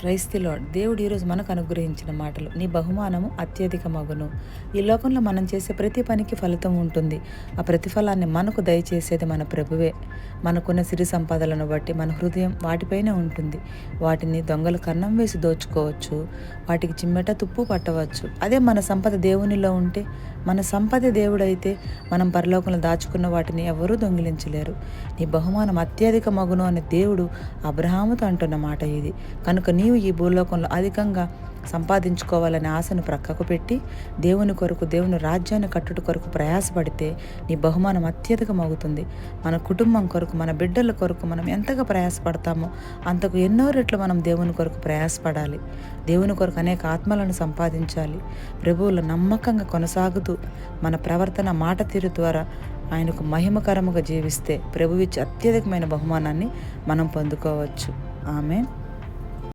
Praise the lord. దేవుడు ఈరోజు మనకు అనుగ్రహించిన మాటలు, నీ బహుమానము అత్యధిక మగును. ఈ లోకంలో మనం చేసే ప్రతి పనికి ఫలితం ఉంటుంది. ఆ ప్రతిఫలాన్ని మనకు దయచేసేది మన ప్రభువే. మనకున్న సిరి సంపదలను బట్టి మన హృదయం వాటిపైనే ఉంటుంది. వాటిని దొంగలు కన్నం వేసి దోచుకోవచ్చు, వాటికి చిమ్మెట తుప్పు పట్టవచ్చు. అదే మన సంపద దేవునిలో ఉంటే, మన సంపద దేవుడైతే, మనం పరలోకంలో దాచుకున్న వాటిని ఎవరూ దొంగిలించలేరు. నీ బహుమానం అత్యధిక మగును అనే దేవుడు అబ్రహాముతో అంటున్న మాట ఇది. కనుక నీవు ఈ భూలోకంలో అధికంగా సంపాదించుకోవాలనే ఆశను ప్రక్కకు పెట్టి దేవుని కొరకు, దేవుని రాజ్యాన్ని కట్టుట కొరకు ప్రయాసపడితే నీ బహుమానం అత్యధికమవుతుంది. మన కుటుంబం కొరకు, మన బిడ్డల కొరకు మనం ఎంతగా ప్రయాసపడతామో అంతకు ఎన్నో రెట్లు మనం దేవుని కొరకు ప్రయాసపడాలి. దేవుని కొరకు అనేక ఆత్మలను సంపాదించాలి. ప్రభువులు నమ్మకంగా కొనసాగుతూ మన ప్రవర్తన, మాట తీరు ద్వారా ఆయనకు మహిమకరముగా జీవిస్తే ప్రభువిచ్చే అత్యధికమైన బహుమానాన్ని మనం పొందుకోవచ్చు. ఆమేన్.